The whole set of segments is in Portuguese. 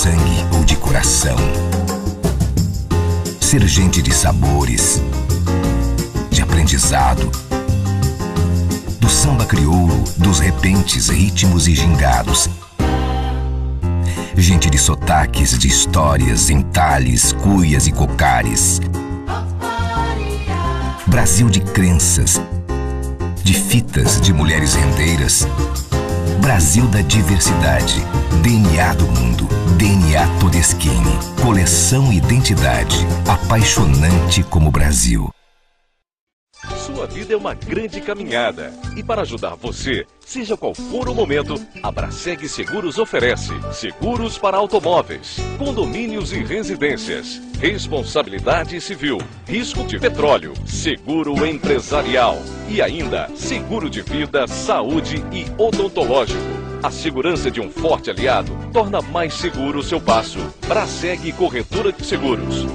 sangue ou de coração. Ser gente de sabores, de aprendizado, do samba crioulo, dos repentes, ritmos e gingados. Gente de sotaques, de histórias, entalhes, cuias e cocares. Brasil de crenças, de fitas, de mulheres rendeiras. Brasil da diversidade, DNA do mundo, DNA Todeschini, coleção identidade, apaixonante como o Brasil. Sua vida é uma grande caminhada e para ajudar você, seja qual for o momento, a Braseg Seguros oferece seguros para automóveis, condomínios e residências, responsabilidade civil, risco de petróleo, seguro empresarial e ainda seguro de vida, saúde e odontológico. A segurança de um forte aliado torna mais seguro o seu passo. Braseg Corretora de Seguros.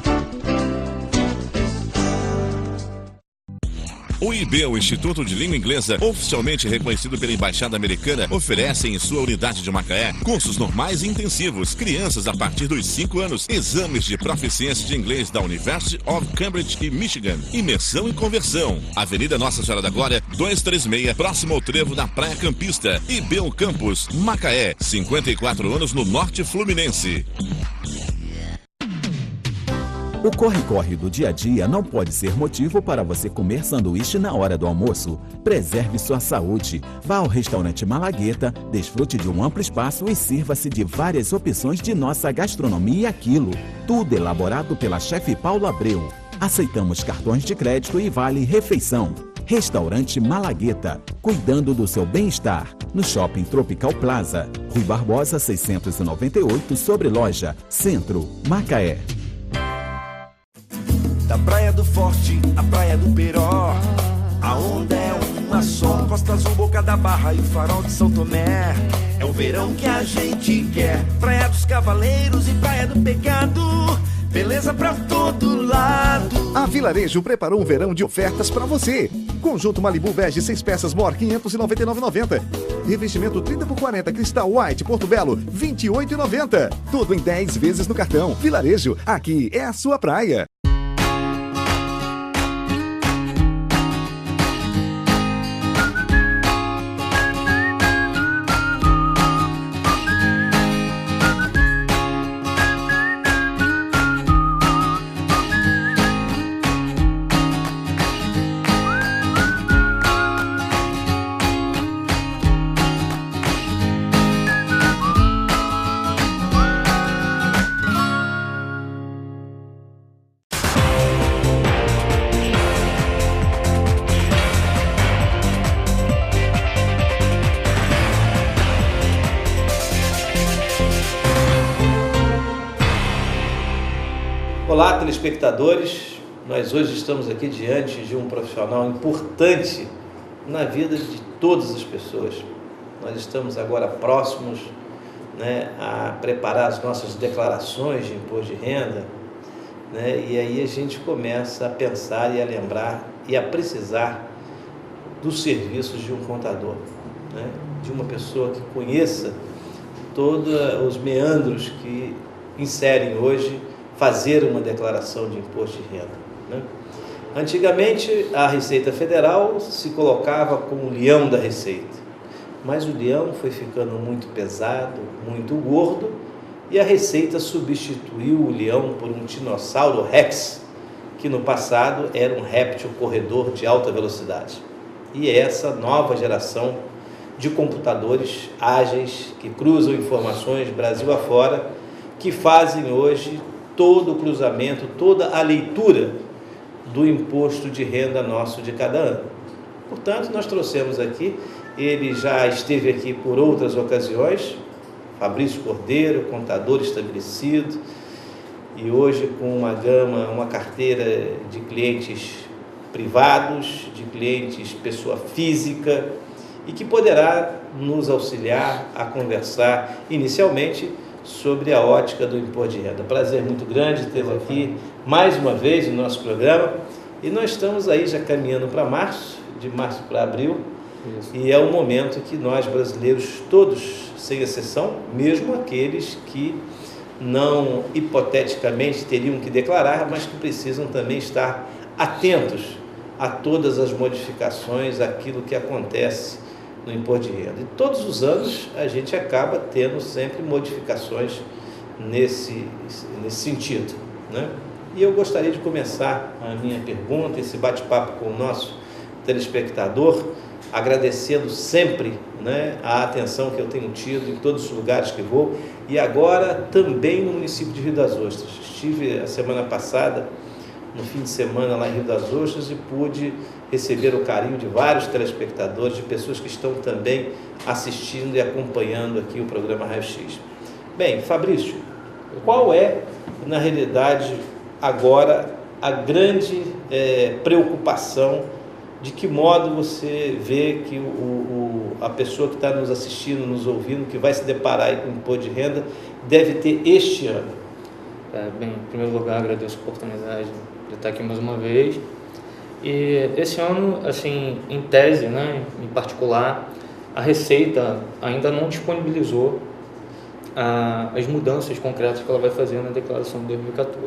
O IB, o Instituto de Língua Inglesa, oficialmente reconhecido pela Embaixada Americana, oferece em sua unidade de Macaé cursos normais e intensivos, crianças a partir dos 5 anos, exames de proficiência de inglês da University of Cambridge e Michigan, imersão e conversão. Avenida Nossa Senhora da Glória, 236, próximo ao trevo da Praia Campista. IB Campus, Macaé, 54 anos no Norte Fluminense. O corre-corre do dia a dia não pode ser motivo para você comer sanduíche na hora do almoço. Preserve sua saúde. Vá ao restaurante Malagueta, desfrute de um amplo espaço e sirva-se de várias opções de nossa gastronomia aquilo. Tudo elaborado pela chefe Paula Abreu. Aceitamos cartões de crédito e vale refeição. Restaurante Malagueta, cuidando do seu bem-estar. No Shopping Tropical Plaza, Rui Barbosa 698, sobre Loja, Centro, Macaé. Da Praia do Forte, a Praia do Peró, a onda é uma só. Costa Azul, Boca da Barra e o Farol de São Tomé. É o verão que a gente quer. Praia dos Cavaleiros e Praia do Pecado, beleza pra todo lado. A Vilarejo preparou um verão de ofertas pra você. Conjunto Malibu Bege 6 peças Mor, R$ 599,90. Revestimento 30x40 Cristal White Porto Belo, R$ 28,90. Tudo em 10 vezes no cartão. Vilarejo, aqui é a sua praia. Olá, telespectadores. Nós hoje estamos aqui diante de um profissional importante na vida de todas as pessoas. Nós estamos agora próximos, a preparar as nossas declarações de imposto de renda, e aí a gente começa a pensar e a lembrar e a precisar dos serviços de um contador, de uma pessoa que conheça todos os meandros que inserem hoje fazer uma declaração de imposto de renda. Antigamente, a Receita Federal se colocava como o leão da Receita, mas o leão foi ficando muito pesado, muito gordo, e a Receita substituiu o leão por um dinossauro Rex, que no passado era um réptil corredor de alta velocidade. E é essa nova geração de computadores ágeis que cruzam informações Brasil afora, que fazem hoje todo o cruzamento, toda a leitura do imposto de renda nosso de cada ano. Portanto, nós trouxemos aqui, ele já esteve aqui por outras ocasiões, Fabrício Cordeiro, contador estabelecido, e hoje com uma gama, uma carteira de clientes privados, de clientes pessoa física, e que poderá nos auxiliar a conversar inicialmente sobre a ótica do imposto de renda. Prazer muito grande tê-lo aqui mais uma vez no nosso programa, e nós estamos aí já caminhando para março, de março para abril. Isso. E é o momento que nós brasileiros todos, sem exceção, mesmo aqueles que não hipoteticamente teriam que declarar, mas que precisam também estar atentos a todas as modificações, aquilo que acontece no imposto de renda. E todos os anos a gente acaba tendo sempre modificações nesse sentido, né? E eu gostaria de começar a minha pergunta, esse bate-papo com o nosso telespectador, agradecendo sempre, né, a atenção que eu tenho tido em todos os lugares que vou, e agora também no município de Rio das Ostras. Estive a semana passada, no fim de semana lá em Rio das Ostras, e pude receber o carinho de vários telespectadores, de pessoas que estão também assistindo e acompanhando aqui o programa Raio X. Bem, Fabrício, qual é, na realidade, agora a grande preocupação? De que modo você vê que a pessoa que está nos assistindo, nos ouvindo, que vai se deparar aí com o imposto de renda, deve ter este ano? Bem, em primeiro lugar, agradeço a oportunidade de estar aqui mais uma vez. E esse ano, assim, em tese, né, em particular, a Receita ainda não disponibilizou as mudanças concretas que ela vai fazer na declaração de 2014.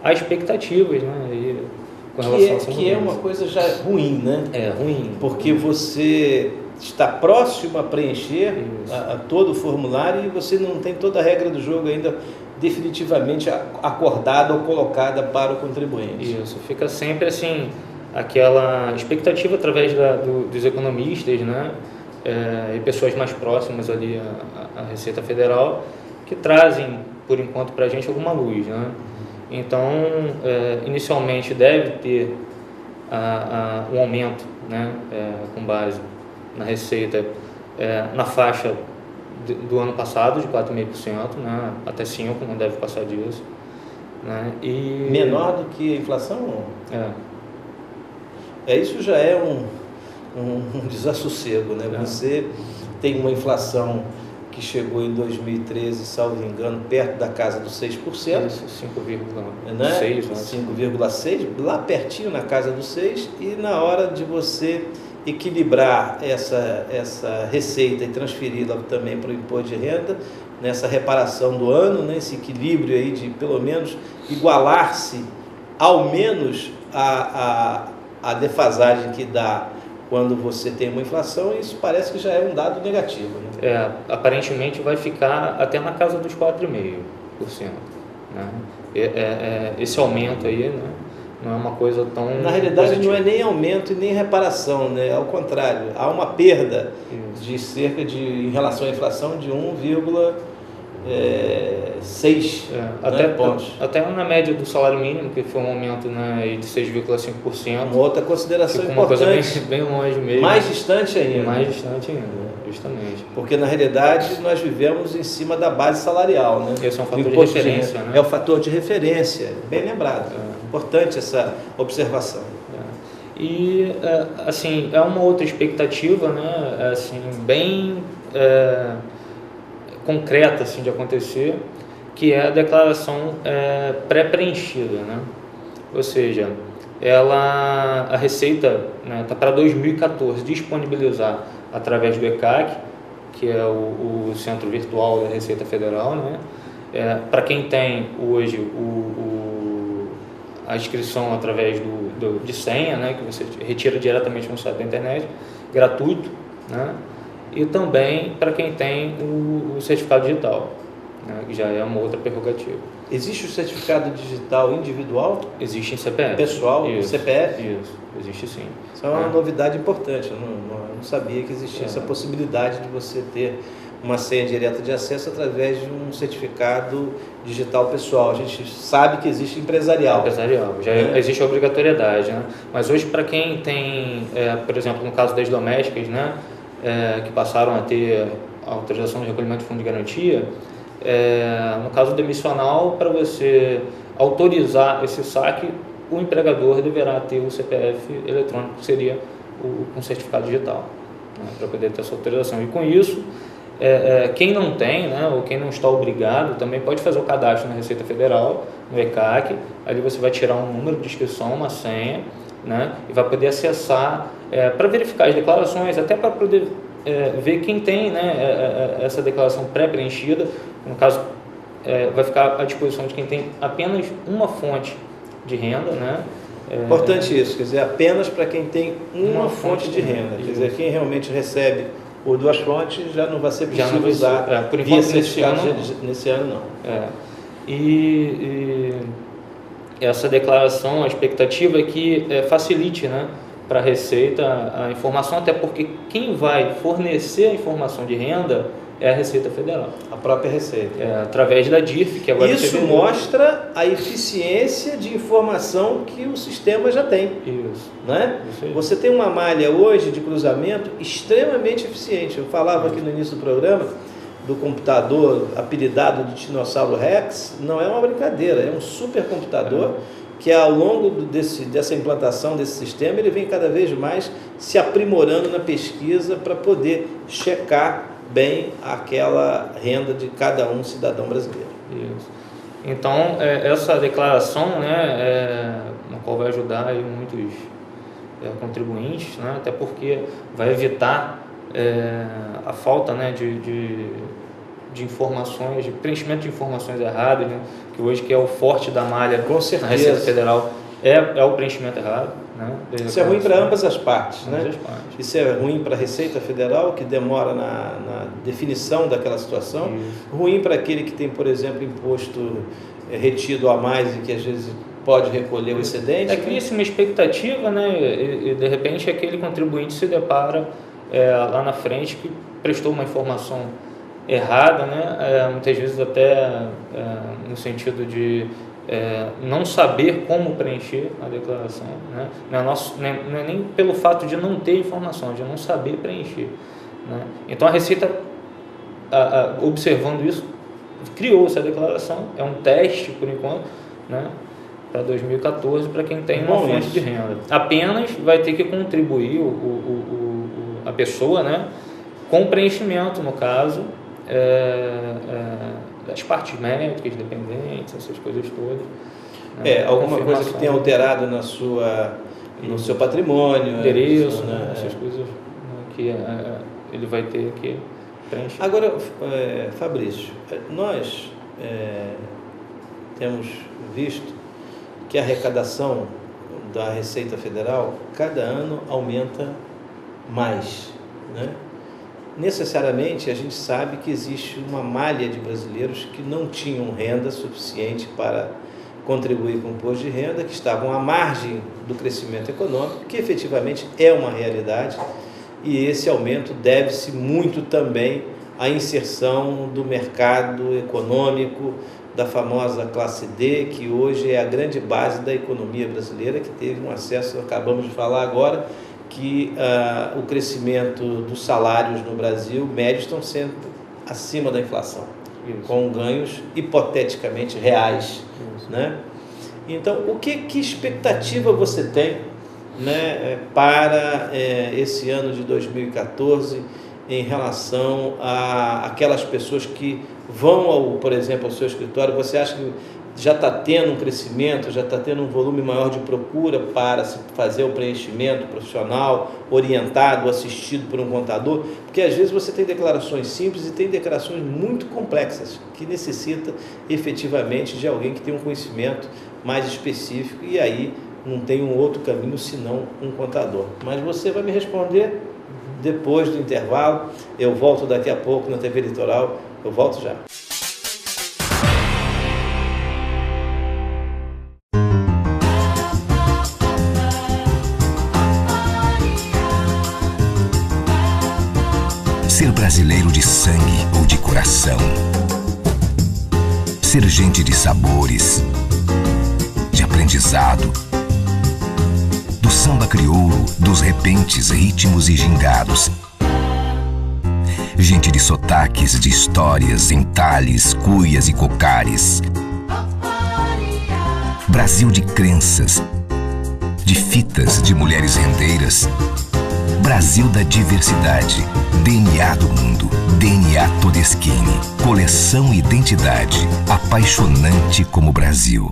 Há expectativas, né, e com relação a essa mudança. Que é uma coisa já ruim, né? É ruim. Porque você está próximo a preencher a todo o formulário e você não tem toda a regra do jogo ainda definitivamente acordada ou colocada para o contribuinte. Isso, fica sempre assim, aquela expectativa através dos economistas, né? E pessoas mais próximas ali à Receita Federal, que trazem, por enquanto, para a gente alguma luz, né? Então, inicialmente deve ter um aumento, né, com base na receita na faixa do ano passado, de 4,5%, né, até 5%, não deve passar disso. Né, e... Menor do que a inflação? Isso já é um desassossego, né? Você tem uma inflação que chegou em 2013, salvo engano, perto da casa dos 6%. 5,6%, lá pertinho na casa dos 6%, e na hora de você equilibrar essa receita e transferi-la também para o imposto de renda, nessa reparação do ano, né, esse equilíbrio aí de pelo menos igualar-se ao menos a defasagem que dá quando você tem uma inflação, isso parece que já é um dado negativo, né? Aparentemente vai ficar até na casa dos 4,5%. Né? Esse aumento aí, né, não é uma coisa tão... Na realidade positiva. Não é nem aumento e nem reparação, né? Ao contrário, há uma perda de cerca de, em relação à inflação, de 1,6 pontos. Até na média do salário mínimo, que foi um aumento, né, de 6,5%. Uma outra consideração importante. Uma coisa bem longe mesmo. Mais distante ainda. Justamente. Porque na realidade nós vivemos em cima da base salarial, né? Esse é um fator de referência, né? É o fator de referência, bem lembrado. Importante essa observação. E, assim, é uma outra expectativa, né, assim, bem concreta, assim, de acontecer, que é a declaração pré-preenchida, né? Ou seja, a Receita está para 2014 disponibilizar através do ECAC, que é o Centro Virtual da Receita Federal, né? Para quem tem hoje a inscrição através de senha, né, que você retira diretamente no site da internet, gratuito, né, e também para quem tem o certificado digital, né, que já é uma outra prerrogativa. Existe o certificado digital individual? Existe em CPF. Pessoal, isso, CPF? Isso, existe sim. Isso é uma novidade importante, eu não sabia que existia essa possibilidade de você ter uma senha direta de acesso através de um certificado digital pessoal. A gente sabe que existe empresarial. Já existe a obrigatoriedade, né? Mas hoje, para quem tem, por exemplo, no caso das domésticas, né, que passaram a ter autorização de recolhimento de fundo de garantia, no caso demissional, para você autorizar esse saque, o empregador deverá ter o CPF eletrônico, que seria um certificado digital, né, para poder ter essa autorização. E com isso, quem não tem, né, ou quem não está obrigado, também pode fazer o cadastro na Receita Federal, no ECAC. Ali você vai tirar um número de inscrição, uma senha, né, e vai poder acessar para verificar as declarações, até para poder ver quem tem, né, essa declaração pré-preenchida. No caso, vai ficar à disposição de quem tem apenas uma fonte de renda, né? Importante isso, quer dizer, apenas para quem tem uma fonte de renda. Quer dizer, quem realmente recebe por duas fontes já não vai ser possível usar por enquanto, nesse ano não. E essa declaração, a expectativa é que facilite, né, para a Receita a informação, até porque quem vai fornecer a informação de renda é a Receita Federal. A própria Receita. Através da DIRF, que agora... Isso mostra a eficiência de informação que o sistema já tem. Isso. Né? Isso aí. Você tem uma malha hoje de cruzamento extremamente eficiente. Eu falava aqui no início do programa do computador apelidado de Dinossauro Rex. Não é uma brincadeira, é um supercomputador que ao longo dessa implantação desse sistema, ele vem cada vez mais se aprimorando na pesquisa para poder checar bem aquela renda de cada cidadão brasileiro. Isso. Então, essa declaração, né, na qual vai ajudar aí muitos contribuintes, né, até porque vai evitar a falta, né, de informações, de preenchimento de informações erradas, né, que hoje que é o forte da malha na Receita Federal é o preenchimento errado. Né? Isso é ruim para ambas as partes, né? As partes. Isso é ruim para a Receita Federal, que demora na definição daquela situação, ruim para aquele que tem, por exemplo, imposto retido a mais e que às vezes pode recolher o excedente. Cria-se uma expectativa, né? E de repente aquele contribuinte se depara lá na frente que prestou uma informação errada, né? Muitas vezes até no sentido de não saber como preencher a declaração, né? Não é nem pelo fato de não ter informação, de não saber preencher, né? Então a Receita, observando isso, criou essa declaração, é um teste por enquanto, né, para 2014 para quem tem uma fonte de renda. Apenas vai ter que contribuir a pessoa, né, com o preenchimento, no caso, das partes médicas, dependentes, essas coisas todas. Né? Alguma coisa que tenha alterado no seu patrimônio. Endereço, né? Essas coisas, né, que ele vai ter que preencher. Agora, Fabrício, nós temos visto que a arrecadação da Receita Federal cada ano aumenta mais, né? Necessariamente, a gente sabe que existe uma malha de brasileiros que não tinham renda suficiente para contribuir com o imposto de renda, que estavam à margem do crescimento econômico, que efetivamente é uma realidade, e esse aumento deve-se muito também à inserção do mercado econômico, da famosa classe D, que hoje é a grande base da economia brasileira, que teve um acesso, acabamos de falar agora, que o crescimento dos salários no Brasil médios estão sendo acima da inflação, com ganhos hipoteticamente reais, né? Então, que expectativa você tem, né, para esse ano de 2014 em relação a aquelas pessoas que vão, por exemplo, ao seu escritório? Você acha que já está tendo um crescimento, já está tendo um volume maior de procura para se fazer o preenchimento profissional, orientado, assistido por um contador? Porque às vezes você tem declarações simples e tem declarações muito complexas, que necessita efetivamente de alguém que tenha um conhecimento mais específico, e aí não tem um outro caminho senão um contador. Mas você vai me responder depois do intervalo. Eu volto daqui a pouco na TV Litoral, eu volto já. Ser brasileiro de sangue ou de coração. Ser gente de sabores, de aprendizado. Do samba crioulo, dos repentes, ritmos e gingados. Gente de sotaques, de histórias, entalhes, cuias e cocares. Brasil de crenças, de fitas, de mulheres rendeiras. Brasil da diversidade, DNA do mundo, DNA Todeschini, coleção identidade, apaixonante como Brasil.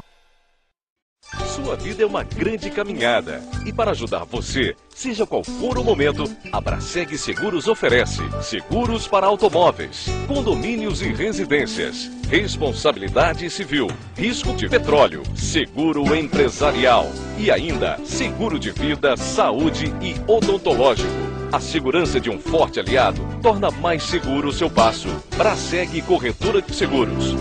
Sua Sua vida é uma grande caminhada e para ajudar você, seja qual for o momento, a Braseg Seguros oferece seguros para automóveis, condomínios e residências, responsabilidade civil, risco de petróleo, seguro empresarial e ainda seguro de vida, saúde e odontológico. A segurança de um forte aliado torna mais seguro o seu passo. Braseg Corretora de Seguros.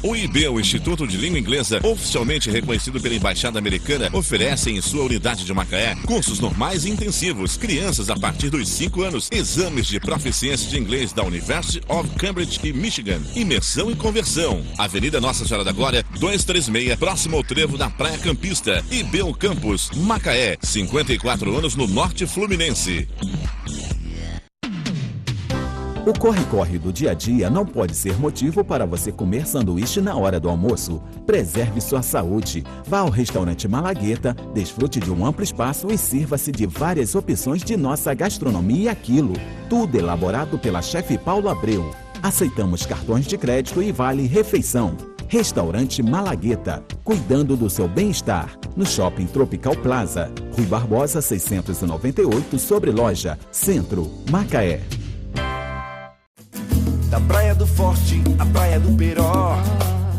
O IB, o Instituto de Língua Inglesa, oficialmente reconhecido pela Embaixada Americana, oferece em sua unidade de Macaé cursos normais e intensivos, crianças a partir dos 5 anos, exames de proficiência de inglês da University of Cambridge e Michigan, imersão e conversão. Avenida Nossa Senhora da Glória, 236, próximo ao trevo da Praia Campista. IB o Campus, Macaé, 54 anos no Norte Fluminense. O corre-corre do dia a dia não pode ser motivo para você comer sanduíche na hora do almoço. Preserve sua saúde. Vá ao restaurante Malagueta, desfrute de um amplo espaço e sirva-se de várias opções de nossa gastronomia aquilo. Tudo elaborado pela chefe Paula Abreu. Aceitamos cartões de crédito e vale refeição. Restaurante Malagueta, cuidando do seu bem-estar. No Shopping Tropical Plaza, Rui Barbosa 698, sobre Loja, Centro, Macaé. Da Praia do Forte, a Praia do Peró,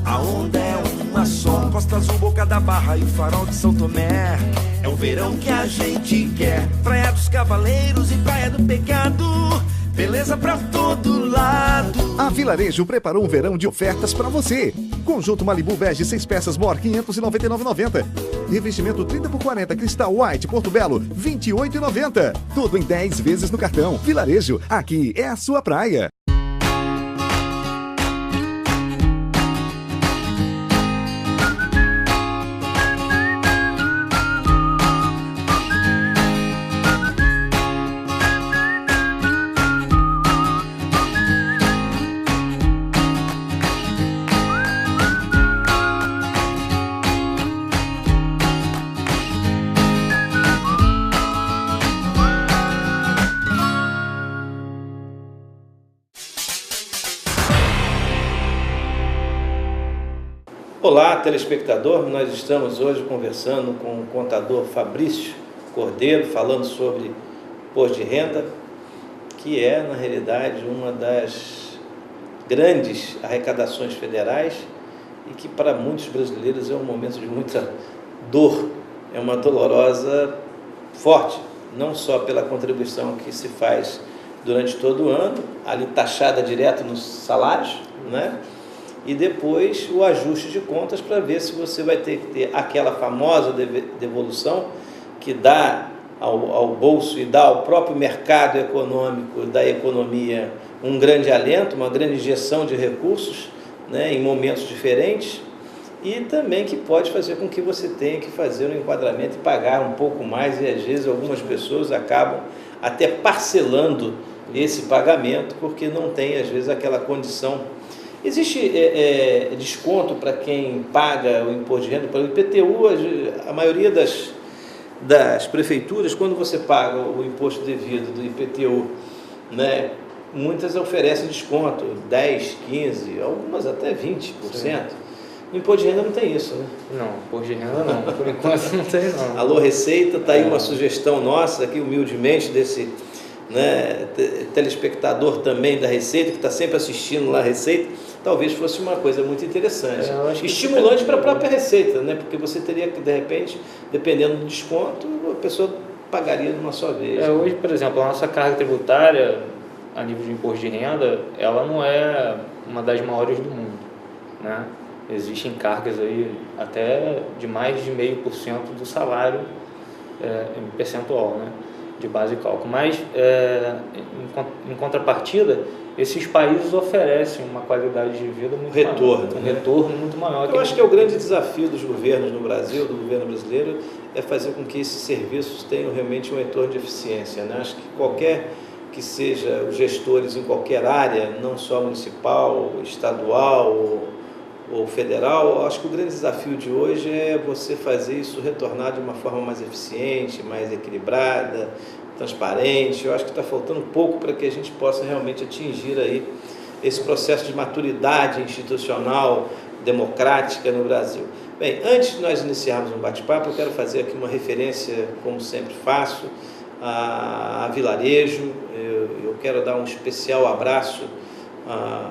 a onda é uma só. Costa Azul, Boca da Barra e o Farol de São Tomé. É o verão que a gente quer. Praia dos Cavaleiros e Praia do Pecado, beleza pra todo lado. A Vilarejo preparou um verão de ofertas para você. Conjunto Malibu Bege 6 peças Mor, R$ 599,90. Revestimento 30x40 Cristal White Porto Belo, R$ 28,90. Tudo em 10 vezes no cartão. Vilarejo, aqui é a sua praia. Olá, telespectador, nós estamos hoje conversando com o contador Fabrício Cordeiro, falando sobre imposto de renda, que é, na realidade, uma das grandes arrecadações federais e que, para muitos brasileiros, é um momento de muita dor, é uma dolorosa forte, não só pela contribuição que se faz durante todo o ano, ali taxada direto nos salários, né? E depois o ajuste de contas para ver se você vai ter que ter aquela famosa devolução que dá ao bolso e dá ao próprio mercado econômico, da economia, um grande alento, uma grande injeção de recursos, né, em momentos diferentes, e também que pode fazer com que você tenha que fazer um enquadramento e pagar um pouco mais, e às vezes algumas pessoas acabam até parcelando esse pagamento porque não tem às vezes aquela condição. Existe desconto para quem paga o imposto de renda pelo IPTU. A maioria das prefeituras, quando você paga o imposto devido do IPTU, né, muitas oferecem desconto, 10%, 15%, algumas até 20%. Sim. O imposto de renda não tem isso, né? Não, imposto de renda não, por enquanto não tem não. Alô Receita, está aí uma sugestão nossa aqui, humildemente, desse, né, telespectador também da Receita, que está sempre assistindo lá a Receita. Talvez fosse uma coisa muito interessante, estimulante para a própria Receita, né? Porque você teria que, de repente, dependendo do desconto, a pessoa pagaria de uma só vez. Hoje, por exemplo, a nossa carga tributária, a nível de imposto de renda, ela não é uma das maiores do mundo, né? Existem cargas aí até de mais de 0,5% do salário em percentual, né, de base de cálculo. Mas, em contrapartida, esses países oferecem uma qualidade de vida muito maior, um retorno muito maior. Eu acho que é o grande desafio dos governos no Brasil, do governo brasileiro, é fazer com que esses serviços tenham realmente um retorno de eficiência, né? Acho que qualquer que seja os gestores em qualquer área, não só municipal, estadual ou federal, acho que o grande desafio de hoje é você fazer isso retornar de uma forma mais eficiente, mais equilibrada, transparente. Eu acho que está faltando um pouco para que a gente possa realmente atingir aí esse processo de maturidade institucional democrática no Brasil. Bem, antes de nós iniciarmos um bate-papo, eu quero fazer aqui uma referência, como sempre faço, a Vilarejo. Eu quero dar um especial abraço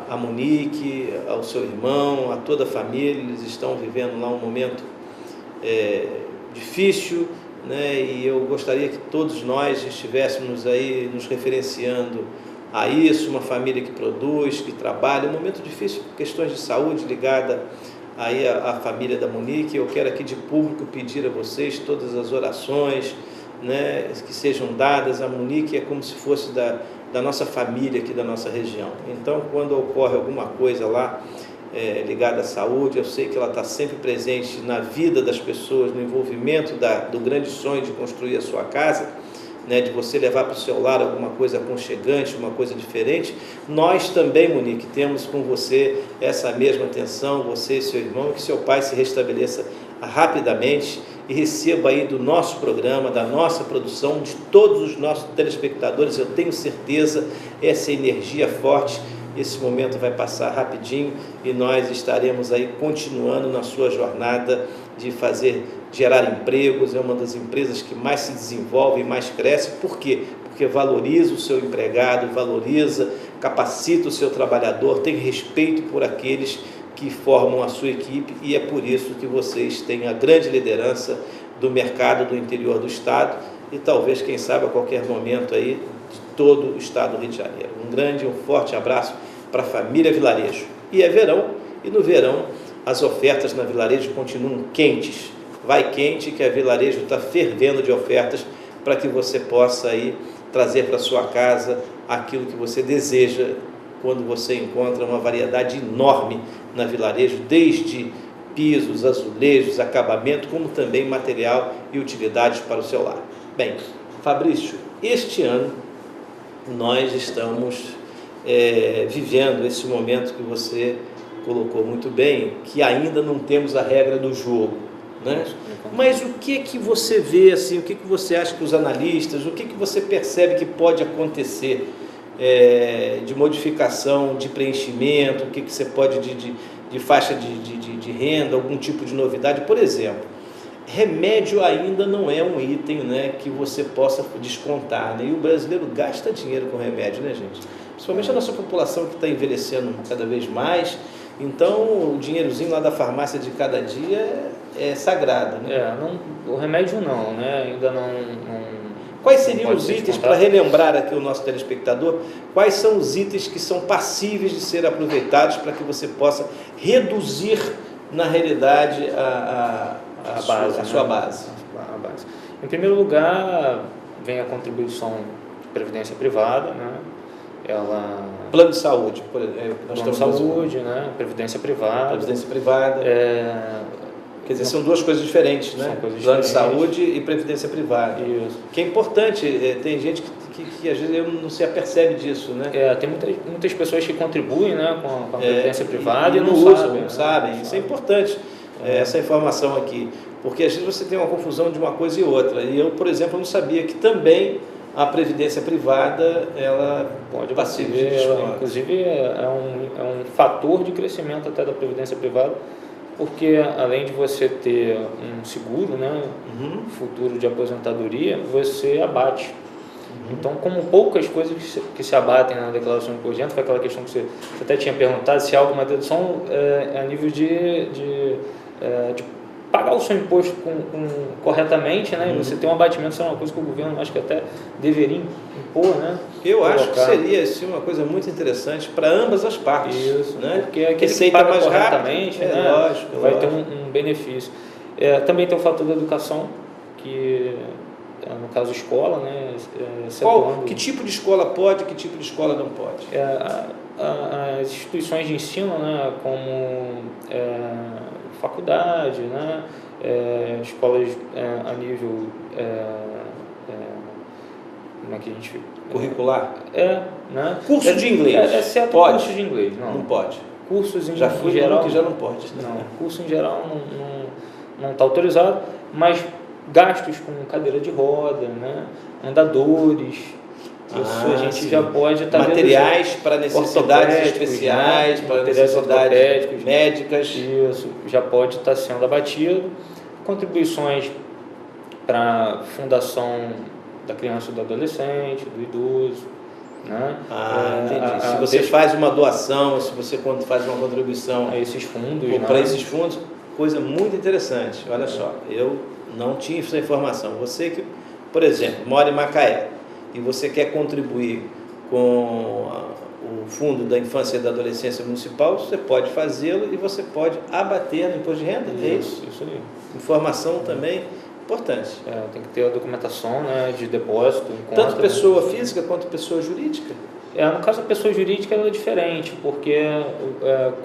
a Monique, ao seu irmão, a toda a família. Eles estão vivendo lá um momento difícil, né? E eu gostaria que todos nós estivéssemos aí nos referenciando a isso, uma família que produz, que trabalha, um momento difícil, questões de saúde ligada aí à família da Monique. Eu quero aqui de público pedir a vocês todas as orações, né, que sejam dadas. A Monique é como se fosse da nossa família aqui da nossa região. Então, quando ocorre alguma coisa lá ligada à saúde, eu sei que ela está sempre presente na vida das pessoas, no envolvimento do grande sonho de construir a sua casa, né, de você levar para o seu lar alguma coisa aconchegante, uma coisa diferente. Nós também, Monique, temos com você essa mesma atenção, você e seu irmão, que seu pai se restabeleça rapidamente e receba aí do nosso programa, da nossa produção, de todos os nossos telespectadores. Eu tenho certeza, essa energia forte. Esse momento vai passar rapidinho e nós estaremos aí continuando na sua jornada de gerar empregos. É uma das empresas que mais se desenvolve e mais cresce. Por quê? Porque valoriza o seu empregado, capacita o seu trabalhador, tem respeito por aqueles que formam a sua equipe, e é por isso que vocês têm a grande liderança do mercado do interior do estado e talvez, quem sabe, a qualquer momento aí de todo o estado do Rio de Janeiro. Um forte abraço para a família Vilarejo. E é verão, e no verão as ofertas na Vilarejo continuam quentes. Vai quente, que a Vilarejo está fervendo de ofertas para que você possa aí trazer para sua casa aquilo que você deseja, quando você encontra uma variedade enorme na Vilarejo, desde pisos, azulejos, acabamento, como também material e utilidades para o seu lar. Bem, Fabrício, este ano nós estamos vivendo esse momento que você colocou muito bem, que ainda não temos a regra do jogo, né? Mas o que você vê, assim, o que você acha que os analistas, o que você percebe que pode acontecer de modificação, de preenchimento, o que você pode de faixa de renda, algum tipo de novidade? Por exemplo, remédio ainda não é um item, né, que você possa descontar, né? E o brasileiro gasta dinheiro com remédio, né, gente? Principalmente a nossa população que está envelhecendo cada vez mais. Então, o dinheirozinho lá da farmácia de cada dia é sagrado, né? O remédio não, né? Ainda não. Quais seriam os itens, para relembrar aqui o nosso telespectador, quais são os itens que são passíveis de ser aproveitados para que você possa reduzir, na realidade, a sua base? Em primeiro lugar, vem a contribuição de previdência privada, né? Plano de saúde, por exemplo. Plano de saúde, né? Previdência privada. Previdência privada. Quer dizer, são duas coisas diferentes, né? Plano de saúde e previdência privada. Isso. Que é importante. Tem gente que às vezes não se apercebe disso, né? Tem muitas pessoas que contribuem, né, com a previdência privada e não sabem. Isso é importante, essa informação aqui. Porque às vezes você tem uma confusão de uma coisa e outra. E eu, por exemplo, não sabia que também a previdência privada, ela pode participar. Inclusive, é um fator de crescimento até da previdência privada, porque além de você ter um seguro, né, futuro de aposentadoria, você abate. Então, como poucas coisas que se abatem na declaração de imposto de renda, foi aquela questão que você até tinha perguntado, se há alguma dedução a nível de pagar o seu imposto corretamente, né? E você ter um abatimento, isso é uma coisa que o governo acho que até deveria impor, né? Eu acho que seria assim, uma coisa muito interessante para ambas as partes. Isso, né? Porque aquele que paga mais corretamente, né? Lógico, vai ter um benefício. Também tem o fator da educação, que no caso escola, né? Que tipo de escola pode, que tipo de escola não pode? As instituições de ensino, né? Como faculdade, né? Escolas a nível como é que a gente curricular? Né? Curso de inglês. Exceto pode? Curso de inglês. Não pode. Cursos em já fui geral que já não pode. Não, curso em geral não está autorizado, mas gastos com cadeira de roda, né? Andadores. Isso a gente já pode estar materiais para necessidades especiais, né? para Materiais necessidades médicas. Isso já pode estar sendo abatido. Contribuições para a fundação da criança e do adolescente, do idoso, né? Entendi. Se você faz uma doação, se você faz uma contribuição a esses fundos, para esses fundos, coisa muito interessante. Olha só, eu não tinha essa informação. Você que, por exemplo, mora em Macaé e você quer contribuir com o Fundo da Infância e da Adolescência Municipal, você pode fazê-lo e você pode abater no imposto de renda. Isso aí. Informação também importante. Tem que ter a documentação, né, de depósito. Tanto pessoa física quanto pessoa jurídica? No caso da pessoa jurídica ela é diferente, porque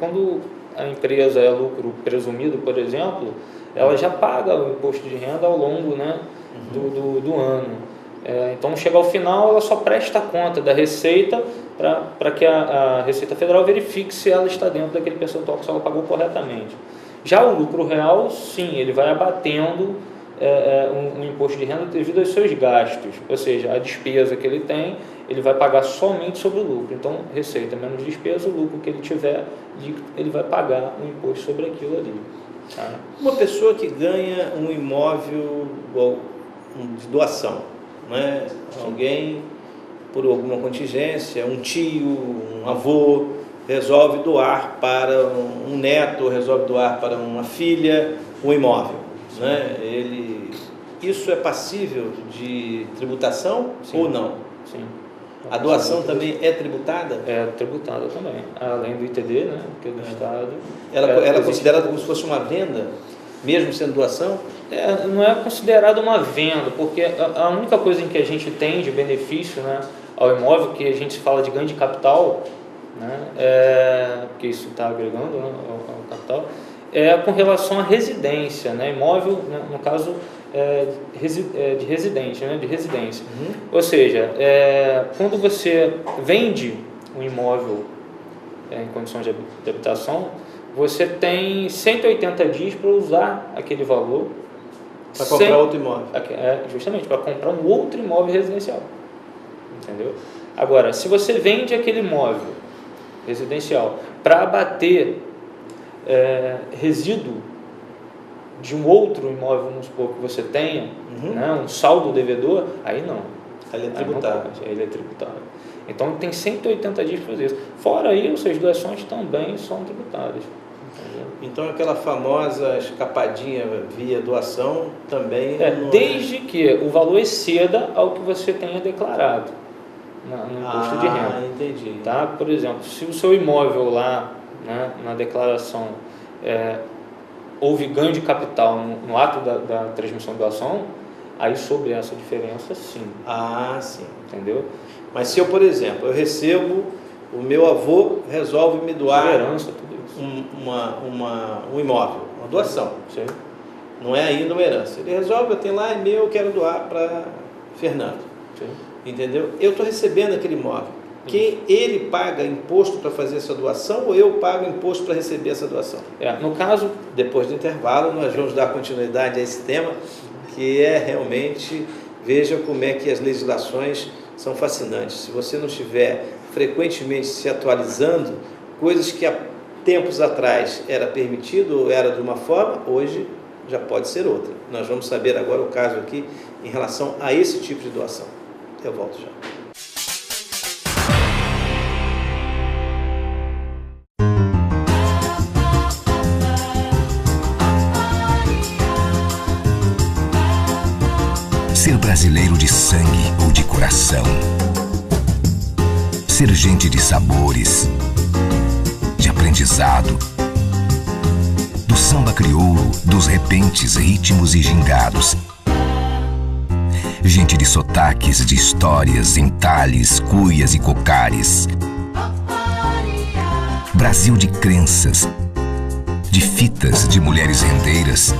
quando a empresa é lucro presumido, por exemplo, ela já paga o imposto de renda ao longo, né, do ano. Então, chega ao final, ela só presta conta da receita para que a Receita Federal verifique se ela está dentro daquele percentual que ela pagou corretamente. Já o lucro real, sim, ele vai abatendo um imposto de renda devido aos seus gastos, ou seja, a despesa que ele tem, ele vai pagar somente sobre o lucro. Então, receita menos despesa, o lucro que ele tiver, ele vai pagar um imposto sobre aquilo ali. Tá? Uma pessoa que ganha um imóvel de doação, né? Alguém, por alguma contingência, um tio, um avô, resolve doar para um neto, resolve doar para uma filha um imóvel, né? Isso é passível de tributação? Sim. Ou não? Sim. A doação também é tributada? É tributada também, além do ITD, né, que é do Estado. Ela é considerada como se fosse uma venda, mesmo sendo doação? Não é considerada uma venda, porque a única coisa em que a gente tem de benefício, né, ao imóvel, que a gente fala de ganho de capital, né, porque isso está agregando, né, ao capital, é com relação à residência, né, imóvel, né, no caso de residente, né, de residência. Ou seja, quando você vende um imóvel em condições de habitação, você tem 180 dias para usar aquele valor. Para comprar outro imóvel. Justamente, para comprar um outro imóvel residencial. Entendeu? Agora, se você vende aquele imóvel residencial para abater resíduo de um outro imóvel, vamos supor que você tenha, né, um saldo devedor, aí não. Ele é tributável. Ele é tributável. Então tem 180 dias para fazer isso. Fora isso, as doações também são tributadas. Entendeu? Então aquela famosa escapadinha via doação também... desde que o valor exceda ao que você tenha declarado no imposto de renda. Entendi. Tá? Por exemplo, se o seu imóvel lá, né, na declaração, houve ganho de capital no ato da transmissão de doação, aí sobre essa diferença, sim. Sim. Entendeu? Mas se eu, por exemplo, eu recebo, o meu avô resolve me doar herança, tudo isso. um imóvel, uma doação. Sim. Não é ainda uma herança. Ele resolve, eu tenho lá, é meu, eu quero doar para Fernando. Sim. Entendeu? Eu estou recebendo aquele imóvel. Que ele paga imposto para fazer essa doação ou eu pago imposto para receber essa doação? No caso, depois do intervalo, nós vamos dar continuidade a esse tema, que é realmente, veja como é que as legislações são fascinantes. Se você não estiver frequentemente se atualizando, coisas que há tempos atrás era permitido ou era de uma forma, hoje já pode ser outra. Nós vamos saber agora o caso aqui em relação a esse tipo de doação. Eu volto já. Ser brasileiro de sangue ou de coração. Ser gente de sabores, de aprendizado. Do samba crioulo, dos repentes, ritmos e gingados. Gente de sotaques, de histórias, entalhes, cuias e cocares. Brasil de crenças, de fitas de mulheres rendeiras.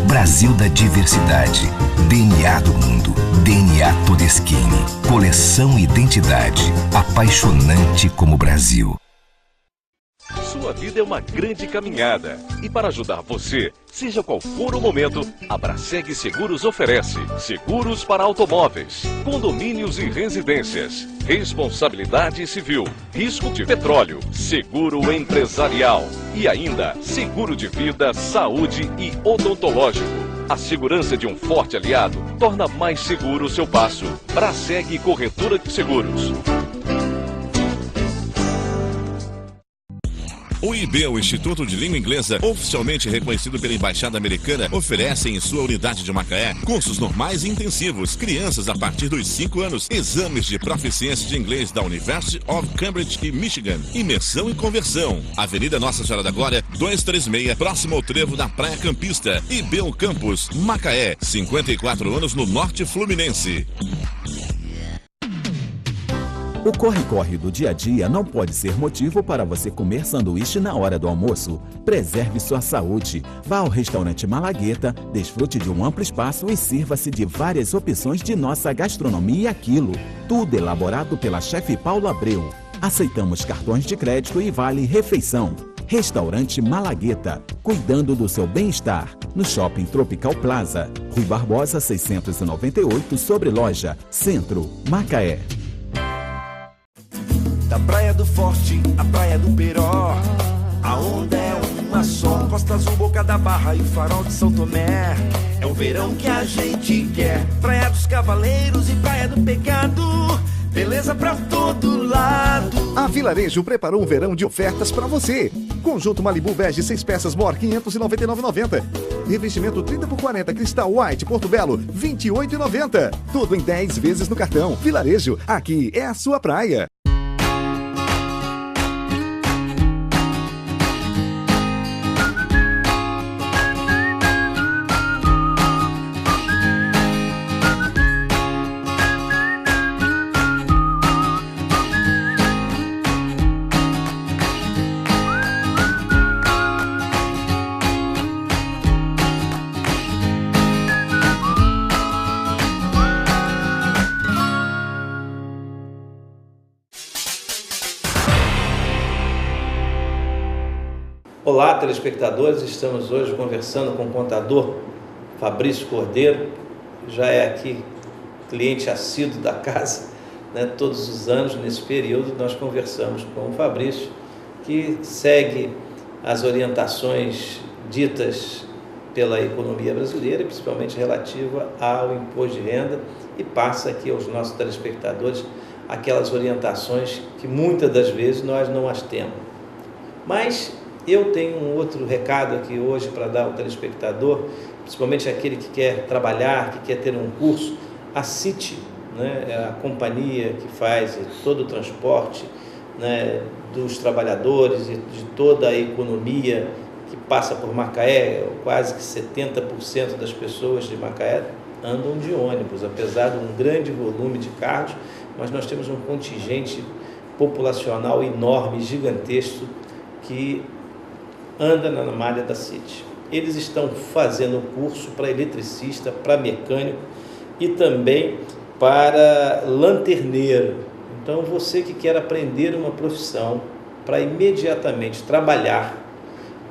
Brasil da diversidade, DNA do mundo, DNA Todeschini, coleção identidade, apaixonante como Brasil. Sua vida é uma grande caminhada e para ajudar você, seja qual for o momento, a Braseg Seguros oferece seguros para automóveis, condomínios e residências, responsabilidade civil, risco de petróleo, seguro empresarial e ainda seguro de vida, saúde e odontológico. A segurança de um forte aliado torna mais seguro o seu passo. Braseg Corretora de Seguros. O IB, o Instituto de Língua Inglesa, oficialmente reconhecido pela Embaixada Americana, oferece em sua unidade de Macaé cursos normais e intensivos, crianças a partir dos 5 anos, exames de proficiência de inglês da University of Cambridge e Michigan, imersão e conversão. Avenida Nossa Senhora da Glória, 236, próximo ao trevo da Praia Campista, IB Campus, Macaé, 54 anos no Norte Fluminense. O corre-corre do dia a dia não pode ser motivo para você comer sanduíche na hora do almoço. Preserve sua saúde. Vá ao restaurante Malagueta, desfrute de um amplo espaço e sirva-se de várias opções de nossa gastronomia aquilo. Tudo elaborado pela chefe Paula Abreu. Aceitamos cartões de crédito e vale refeição. Restaurante Malagueta, cuidando do seu bem-estar. No Shopping Tropical Plaza, Rui Barbosa 698, sobre Loja, Centro, Macaé. Da Praia do Forte, a Praia do Peró, a onda é uma só. Costa Azul, Boca da Barra e o Farol de São Tomé. É o verão que a gente quer. Praia dos Cavaleiros e Praia do Pecado, beleza pra todo lado. A Vilarejo preparou um verão de ofertas para você. Conjunto Malibu Bege 6 peças Mor 599,90. Revestimento 30x40 Cristal White Porto Belo 28,90. Tudo em 10 vezes no cartão. Vilarejo, aqui é a sua praia. Olá, telespectadores, estamos hoje conversando com o contador Fabrício Cordeiro, já é aqui cliente assíduo da casa, né? Todos os anos, nesse período, nós conversamos com o Fabrício, que segue as orientações ditas pela economia brasileira, principalmente relativa ao imposto de renda, e passa aqui aos nossos telespectadores aquelas orientações que muitas das vezes nós não as temos. Mas eu tenho um outro recado aqui hoje para dar ao telespectador, principalmente aquele que quer trabalhar, que quer ter um curso. A CIT, né, é a companhia que faz todo o transporte, né, dos trabalhadores e de toda a economia que passa por Macaé. Quase que 70% das pessoas de Macaé andam de ônibus, apesar de um grande volume de carros, mas nós temos um contingente populacional enorme, gigantesco, que anda na malha da CIT. Eles estão fazendo curso para eletricista, para mecânico e também para lanterneiro. Então, você que quer aprender uma profissão para imediatamente trabalhar,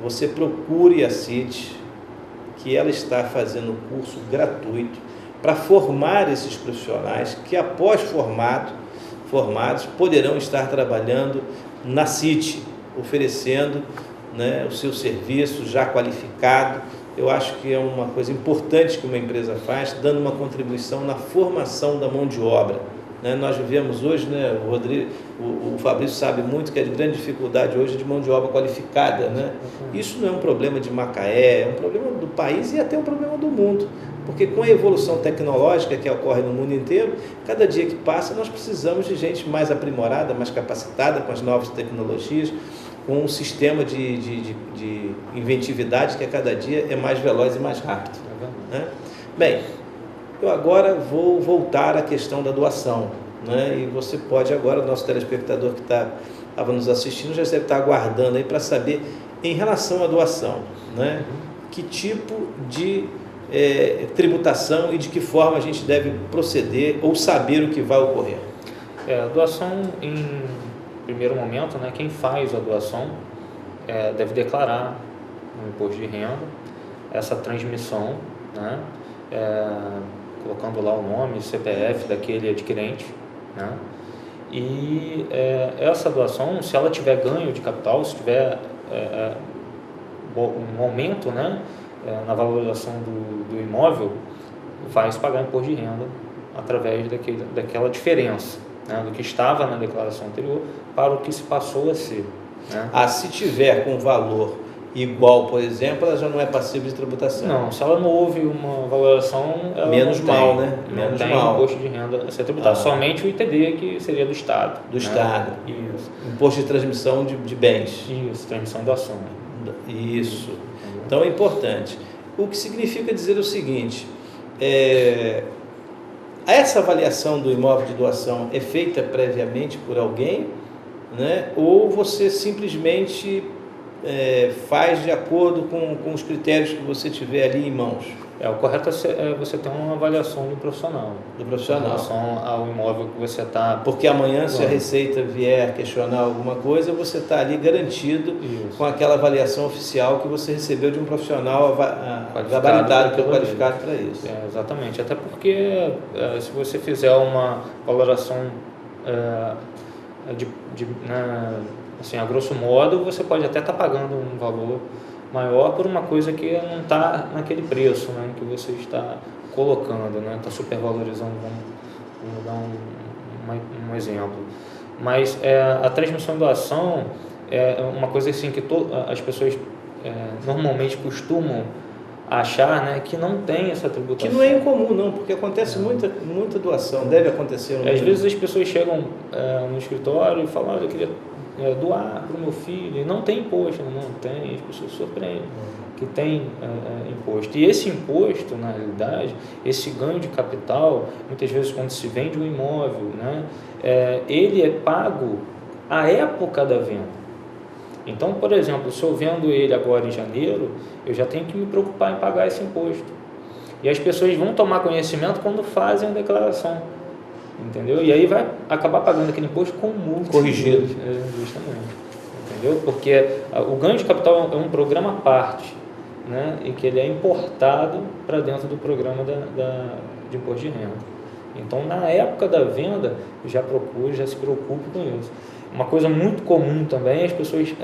você procure a CIT, que ela está fazendo um curso gratuito para formar esses profissionais que, após formados, poderão estar trabalhando na CIT, oferecendo, né, o seu serviço já qualificado. Eu acho que é uma coisa importante que uma empresa faz, dando uma contribuição na formação da mão de obra, né? Nós vivemos hoje, né, o Fabrício sabe muito que a grande dificuldade hoje é de mão de obra qualificada, né? Isso não é um problema de Macaé, é um problema do país e até um problema do mundo, porque com a evolução tecnológica que ocorre no mundo inteiro, cada dia que passa nós precisamos de gente mais aprimorada, mais capacitada com as novas tecnologias, com um sistema de inventividade que a cada dia é mais veloz e mais rápido, né? Bem, eu agora vou voltar à questão da doação, né? E você pode agora, o nosso telespectador que estava nos assistindo, já deve estar aguardando aí para saber, em relação à doação, né? Que tipo de tributação e de que forma a gente deve proceder ou saber o que vai ocorrer. A doação, em primeiro momento, né, quem faz a doação deve declarar no imposto de renda essa transmissão, né? Colocando lá o nome, CPF daquele adquirente, né? E essa doação, se ela tiver ganho de capital, se tiver um aumento, né, na valorização do imóvel, vai se pagar imposto de renda através daquela diferença, né, do que estava na declaração anterior para o que se passou a ser, né? Se tiver com valor igual, por exemplo, ela já não é passível de tributação. Não, se ela não houve uma valoração, ela menos não mal, tem, né? Não Menos tem mal. imposto de renda a ser tributado. Somente o ITD, que seria do Estado. Do né? Estado. Isso. Imposto de transmissão de bens. Isso, transmissão da ação. Isso. Então é importante. O que significa dizer o seguinte, essa avaliação do imóvel de doação é feita previamente por alguém, né? Ou você simplesmente faz de acordo com os critérios que você tiver ali em mãos? O correto é você ter uma avaliação do profissional. Do profissional. Em relação ao imóvel que você está... Porque amanhã, se a Receita vier questionar alguma coisa, você está ali garantido com aquela avaliação oficial que você recebeu de um profissional gabaritado, qualificado para isso. Exatamente. Até porque, se você fizer uma valoração assim, a grosso modo, você pode até estar pagando um valor maior por uma coisa que não está naquele preço, né, que você está colocando, né, está supervalorizando. Vamos dar um exemplo. Mas a transmissão da ação é uma coisa assim que as pessoas normalmente costumam achar, né, que não tem essa tributação. Que não é incomum, não, porque acontece muita doação, deve acontecer. Às vezes as pessoas chegam no escritório e falam, eu queria doar para o meu filho, e não tem imposto, não tem, as pessoas se surpreendem que tem imposto. E esse imposto, na realidade, esse ganho de capital, muitas vezes quando se vende um imóvel, né, ele é pago à época da venda. Então, por exemplo, se eu vendo ele agora em janeiro, eu já tenho que me preocupar em pagar esse imposto. E as pessoas vão tomar conhecimento quando fazem a declaração, entendeu? E aí vai acabar pagando aquele imposto com multa. Corrigido. Justamente, entendeu? Porque o ganho de capital é um programa à parte, né? E que ele é importado para dentro do programa de imposto de renda. Então, na época da venda, já se preocupe com isso. Uma coisa muito comum também, as pessoas,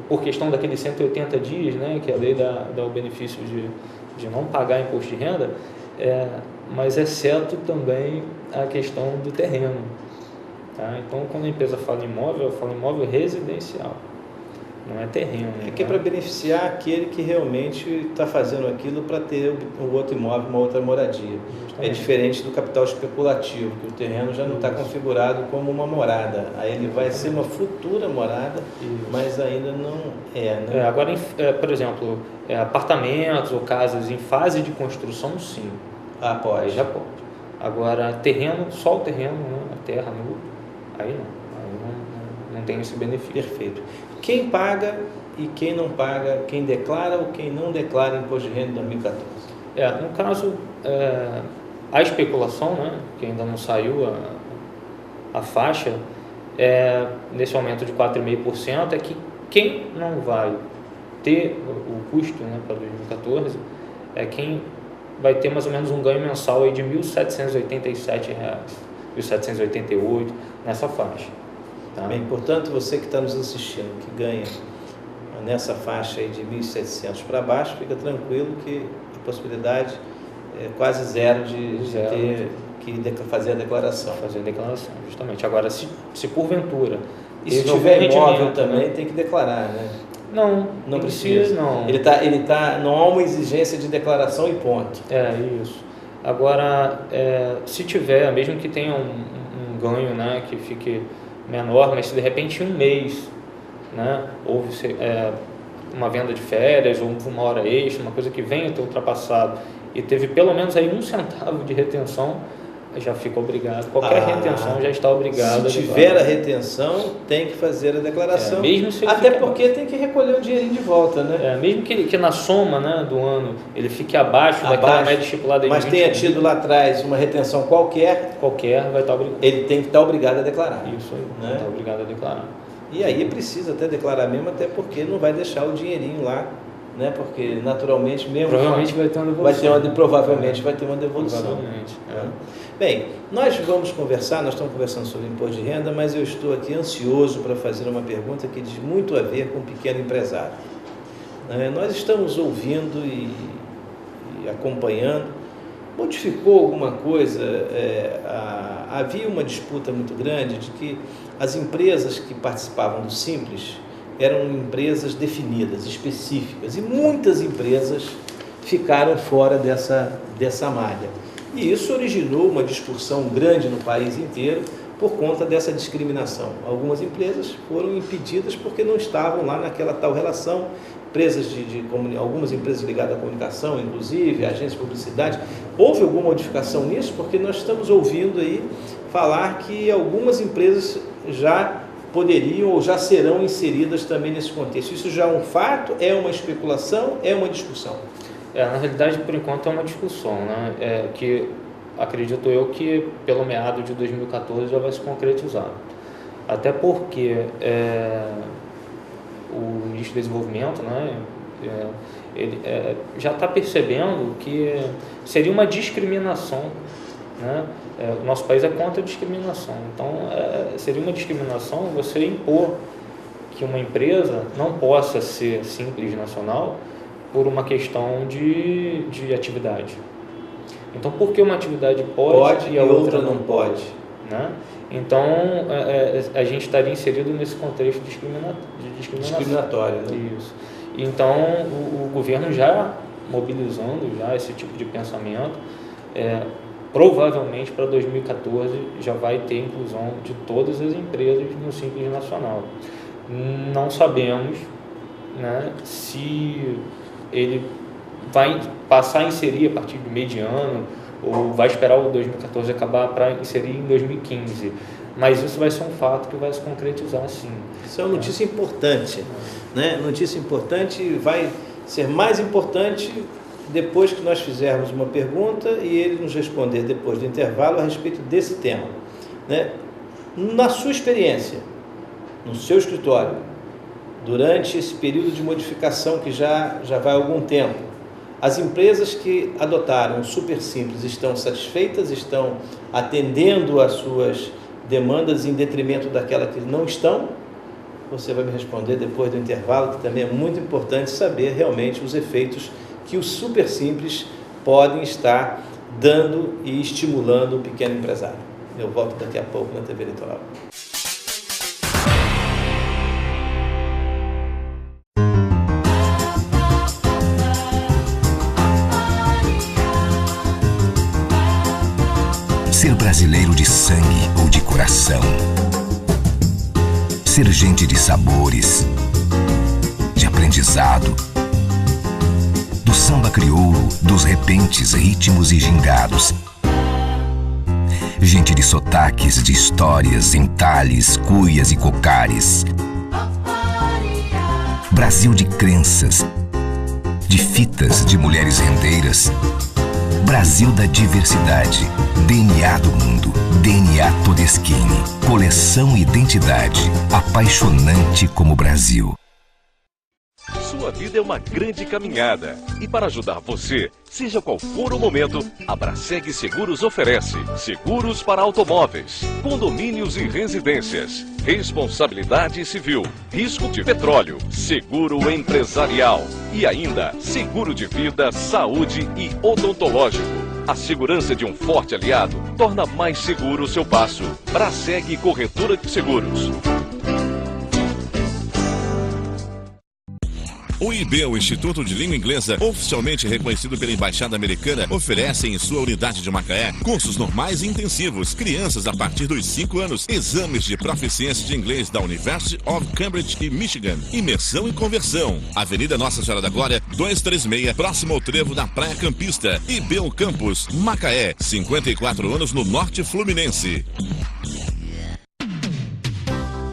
por questão daqueles 180 dias, né, que a lei dá o benefício de não pagar imposto de renda, mas exceto também a questão do terreno. Tá? Então, quando a empresa fala imóvel, ela fala imóvel residencial, não é terreno. É que é para beneficiar aquele que realmente está fazendo aquilo para ter um outro imóvel, uma outra moradia. Justamente. É diferente do capital especulativo, que o terreno já não está configurado como uma morada. Aí ele vai ser uma futura morada, mas ainda não é. Né? Agora, por exemplo, apartamentos ou casas em fase de construção, sim. Pode. Aí já pode. Agora, terreno, só o terreno, né? A terra nua, aí não. Aí não tem esse benefício. Perfeito. Quem paga e quem não paga, quem declara ou quem não declara imposto de renda em 2014? No caso, a especulação, né, que ainda não saiu a faixa, nesse aumento de 4,5%, é que quem não vai ter o custo, né, para 2014 é quem vai ter mais ou menos um ganho mensal aí de R$ 1.787, R$ 1.788, nessa faixa. Tá? Bem, portanto, você que está nos assistindo, que ganha nessa faixa aí de 1.700 para baixo, fica tranquilo que a possibilidade é quase zero de ter que fazer a declaração. Fazer a declaração, justamente. Agora, se porventura... E se tiver imóvel também, tem que declarar, né? Não precisa, não. Não há uma exigência de declaração e ponto. Isso. Agora, se tiver, mesmo que tenha um ganho, né, que fique menor, mas se de repente em um mês, né, houve uma venda de férias ou uma hora extra, uma coisa que venha a ter ultrapassado e teve pelo menos aí 1 centavo de retenção, já fica obrigado. Qualquer retenção já está obrigado. Se tiver a retenção, tem que fazer a declaração. Mesmo se até porque tem que recolher o dinheirinho de volta, né? Mesmo que na soma, né, do ano ele fique abaixo daquela média estipulada. Mas tenha tido lá atrás uma retenção qualquer, vai estar obrigado. Ele tem que estar obrigado a declarar. Isso aí, né? vai estar obrigado a declarar. E aí precisa até declarar mesmo, até porque não vai deixar o dinheirinho lá, né? Porque naturalmente mesmo... Provavelmente vai ter uma devolução. Provavelmente vai ter uma devolução. Provavelmente. Bem, nós vamos conversar, nós estamos conversando sobre imposto de renda, mas eu estou aqui ansioso para fazer uma pergunta que diz muito a ver com o pequeno empresário. Nós estamos ouvindo e acompanhando. Modificou alguma coisa? Havia uma disputa muito grande de que as empresas que participavam do Simples eram empresas definidas, específicas, e muitas empresas ficaram fora dessa malha. E isso originou uma discussão grande no país inteiro por conta dessa discriminação. Algumas empresas foram impedidas porque não estavam lá naquela tal relação, algumas empresas ligadas à comunicação, inclusive, agências de publicidade. Houve alguma modificação nisso? Porque nós estamos ouvindo aí falar que algumas empresas já poderiam ou já serão inseridas também nesse contexto. Isso já é um fato? É uma especulação? É uma discussão? Na realidade, por enquanto, é uma discussão, né? Que acredito eu que pelo meado de 2014 já vai se concretizar. Até porque o ministro do Desenvolvimento, né, ele já está percebendo que seria uma discriminação, né? O nosso país é contra a discriminação, então seria uma discriminação você impor que uma empresa não possa ser simples nacional por uma questão de atividade. Então, por que uma atividade pode e a outra não pode? Né? Então, a gente estaria inserido nesse contexto discriminatório. Né? Isso. Então, o governo já mobilizando já esse tipo de pensamento, provavelmente para 2014 já vai ter inclusão de todas as empresas no Simples Nacional. Não sabemos, né, se ele vai passar a inserir a partir do meio de ano ou vai esperar o 2014 acabar para inserir em 2015. Mas isso vai ser um fato que vai se concretizar sim. Isso é uma notícia importante, né? Notícia importante, vai ser mais importante depois que nós fizermos uma pergunta e ele nos responder depois do intervalo a respeito desse tema, né? Na sua experiência, no seu escritório, durante esse período de modificação que já vai há algum tempo, as empresas que adotaram o Super Simples estão satisfeitas, estão atendendo às suas demandas em detrimento daquela que não estão? Você vai me responder depois do intervalo, que também é muito importante saber realmente os efeitos que o Super Simples podem estar dando e estimulando o pequeno empresário. Eu volto daqui a pouco na TV Litoral. Ser brasileiro de sangue ou de coração. Ser gente de sabores, de aprendizado, do samba crioulo, dos repentes, ritmos e gingados. Gente de sotaques, de histórias, entalhes, cuias e cocares. Brasil de crenças, de fitas de mulheres rendeiras. Brasil da diversidade, DNA do mundo, DNA Todeschini, coleção Identidade, apaixonante como Brasil. Sua vida é uma grande caminhada e para ajudar você, seja qual for o momento, a Braseg Seguros oferece seguros para automóveis, condomínios e residências, responsabilidade civil, risco de petróleo, seguro empresarial e ainda seguro de vida, saúde e odontológico. A segurança de um forte aliado torna mais seguro o seu passo. Braseg Corretora de Seguros. O IB, o Instituto de Língua Inglesa, oficialmente reconhecido pela Embaixada Americana, oferece em sua unidade de Macaé cursos normais e intensivos, crianças a partir dos 5 anos, exames de proficiência de inglês da University of Cambridge e Michigan, imersão e conversão. Avenida Nossa Senhora da Glória, 236, próximo ao trevo da Praia Campista. IB Campus, Macaé, 54 anos no Norte Fluminense.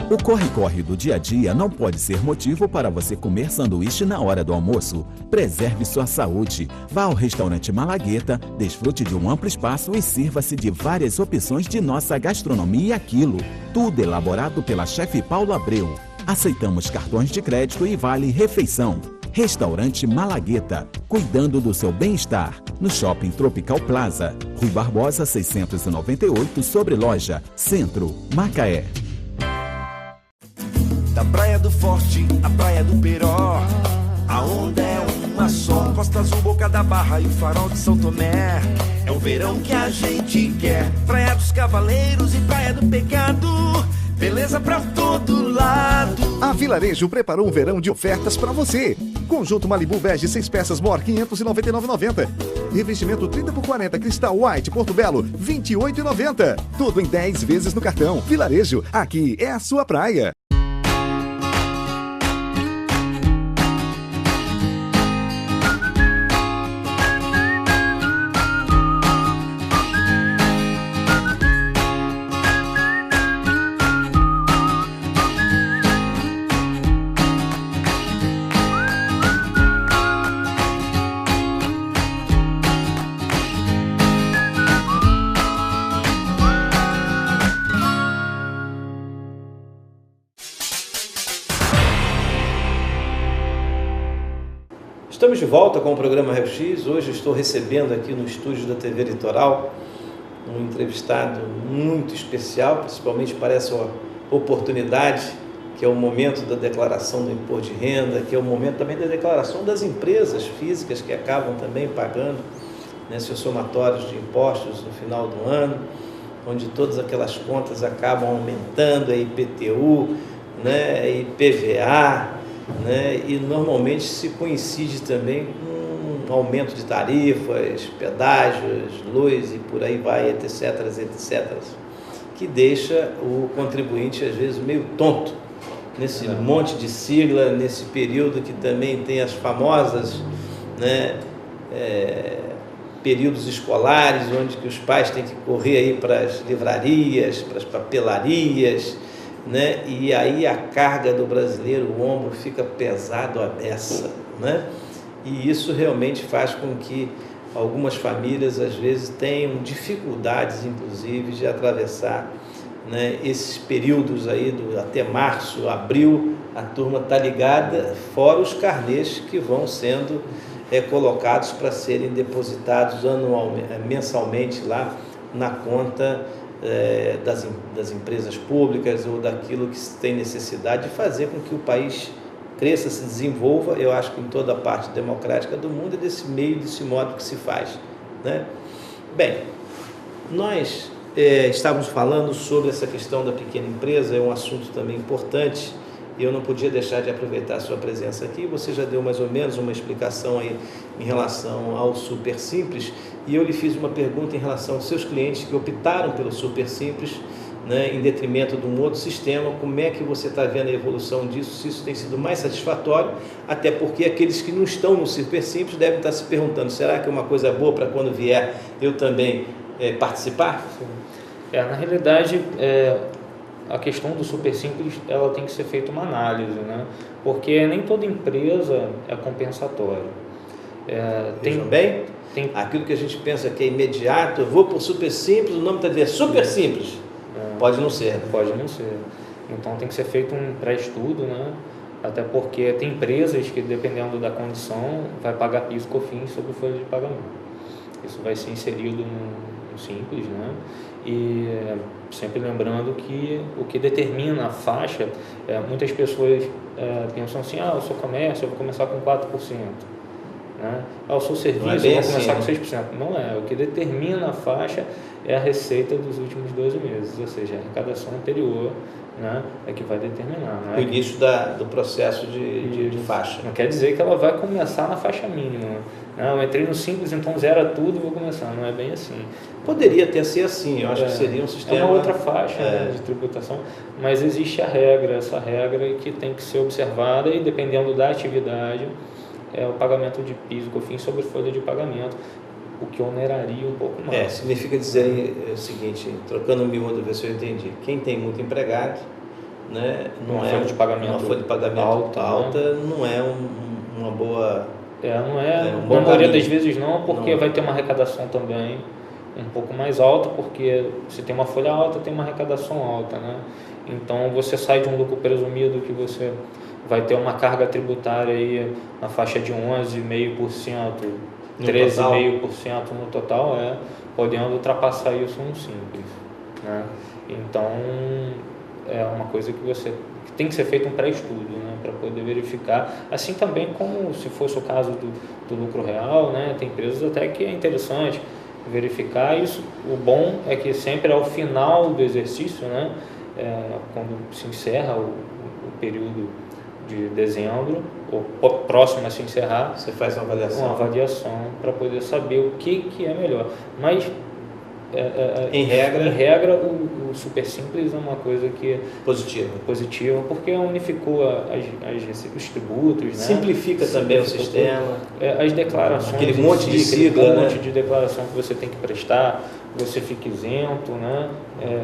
O corre-corre do dia a dia não pode ser motivo para você comer sanduíche na hora do almoço. Preserve sua saúde. Vá ao restaurante Malagueta, desfrute de um amplo espaço e sirva-se de várias opções de nossa gastronomia e aquilo. Tudo elaborado pela chefe Paula Abreu. Aceitamos cartões de crédito e vale refeição. Restaurante Malagueta, cuidando do seu bem-estar. No Shopping Tropical Plaza, Rui Barbosa 698, sobre Loja, Centro, Macaé. Da Praia do Forte à Praia do Peró, a onda é uma só. Costa Azul, Boca da Barra e o Farol de São Tomé. É o verão que a gente quer. Praia dos Cavaleiros e Praia do Pecado, beleza pra todo lado. A Vilarejo preparou um verão de ofertas para você. Conjunto Malibu Bege 6 peças Mor 599,90. Revestimento 30x40 Cristal White Porto Belo 28,90. Tudo em 10 vezes no cartão. Vilarejo, aqui é a sua praia. Estamos de volta com o programa Raio X. Hoje estou recebendo aqui no estúdio da TV Litoral um entrevistado muito especial, principalmente para essa oportunidade, que é o momento da declaração do imposto de renda, que é o momento também da declaração das empresas físicas que acabam também pagando, né, seus somatórios de impostos no final do ano, onde todas aquelas contas acabam aumentando, a IPTU, né, IPVA, né, e normalmente se coincide também com um aumento de tarifas, pedágios, luz e por aí vai, etc, etc, que deixa o contribuinte às vezes meio tonto nesse monte de sigla, nesse período que também tem as famosas, né, períodos escolares, onde que os pais têm que correr aí para as livrarias, para as papelarias, né? E aí a carga do brasileiro, o ombro fica pesado à beça, né? E isso realmente faz com que algumas famílias às vezes tenham dificuldades, inclusive, de atravessar, né, esses períodos aí até março, abril. A turma está ligada, fora os carnês que vão sendo colocados para serem depositados mensalmente lá na conta das empresas públicas ou daquilo que se tem necessidade de fazer com que o país cresça, se desenvolva. Eu acho que em toda a parte democrática do mundo é desse meio, desse modo que se faz, né? Bem, nós estávamos falando sobre essa questão da pequena empresa, é um assunto também importante, e eu não podia deixar de aproveitar a sua presença aqui. Você já deu mais ou menos uma explicação aí em relação ao Super Simples, e eu lhe fiz uma pergunta em relação aos seus clientes que optaram pelo Super Simples, né, em detrimento de um outro sistema. Como é que você está vendo a evolução disso, se isso tem sido mais satisfatório, até porque aqueles que não estão no Super Simples devem estar se perguntando, será que é uma coisa boa para quando vier eu também participar? Na realidade, a questão do Super Simples, ela tem que ser feita uma análise, né? Porque nem toda empresa é compensatória. Vejam bem, aquilo que a gente pensa que é imediato, eu vou para o Super Simples, o nome está dizendo Super Simples, pode não ser. Pode não ser. Então tem que ser feito um pré-estudo, né? Até porque tem empresas que, dependendo da condição, vai pagar PIS e COFINS sobre folha de pagamento. Isso vai ser inserido no Simples, né? E sempre lembrando que o que determina a faixa, muitas pessoas pensam assim, eu sou comércio, eu vou começar com 4%. Né? Eu sou serviço, eu vou começar com 6%. Não é, o que determina a faixa é a receita dos últimos 12 meses, ou seja, a arrecadação anterior, né, é que vai determinar. Né? O início do processo de faixa. Não quer dizer que ela vai começar na faixa mínima. Né? Eu entrei no Simples, então zera tudo e vou começar. Não é bem assim. Poderia até ser assim, eu acho que seria um sistema... É uma outra faixa, né, de tributação, mas existe essa regra que tem que ser observada e, dependendo da atividade, o pagamento de PIS e COFINS sobre folha de pagamento, o que oneraria um pouco mais. Significa dizer o seguinte, trocando o miúdo, ver se eu entendi. Quem tem muito empregado, né, uma folha de pagamento alta, né? Não é uma boa... Na maioria das vezes não, porque vai ter uma arrecadação também um pouco mais alta, porque se tem uma folha alta, tem uma arrecadação alta, né? Então você sai de um lucro presumido que você vai ter uma carga tributária aí na faixa de 11,5%, 13,5% no total, podendo ultrapassar isso no Simples, né? Então é uma coisa que tem que ser feito um pré-estudo, né, para poder verificar, assim também como se fosse o caso do lucro real, né? Tem empresas até que é interessante verificar isso. O bom é que sempre ao final do exercício, né, quando se encerra o período de dezembro, ou próximo a se encerrar, você faz uma avaliação para poder saber o que é melhor. Mas em regra o Super Simples é uma coisa que positiva, porque unificou os tributos, né? Simplifica também o sistema, as declarações, aquele monte de sigla, monte de declaração que você tem que prestar, você fica isento, né?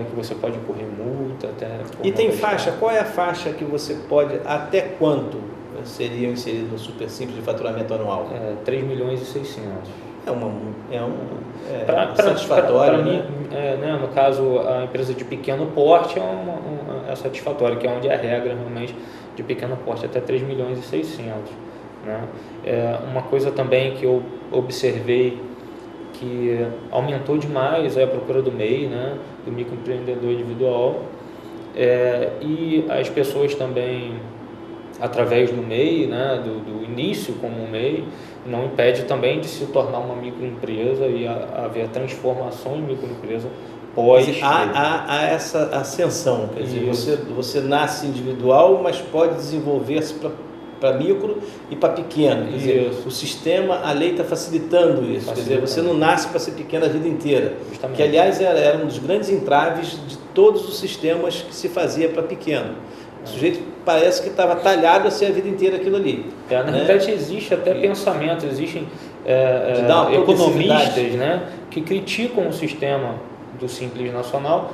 Que você pode correr multa até. E tem faixa? Qual é a faixa que você pode, até quanto seria inserido no Super Simples de faturamento anual? 3.600.000. Satisfatório, mim, né? No caso, a empresa de pequeno porte é satisfatória, que é onde é a regra realmente de pequeno porte, até 3.600.000, né? Uma coisa também que eu observei que aumentou demais é a procura do MEI, né? Do microempreendedor individual, e as pessoas também, através do MEI, né? do início como MEI, não impede também de se tornar uma microempresa e haver a transformação em microempresa pós. Há essa ascensão, quer dizer, você nasce individual, mas pode desenvolver-se para micro e para pequeno. Quer dizer, o sistema, a lei está facilitando isso. Quer dizer, você não nasce para ser pequeno a vida inteira. Justamente. Que, aliás, era um dos grandes entraves de todos os sistemas que se fazia para pequeno. O sujeito parece que estava talhado a ser a vida inteira aquilo ali. Na verdade, existe até pensamento, existem economistas, né, que criticam o sistema do Simples Nacional,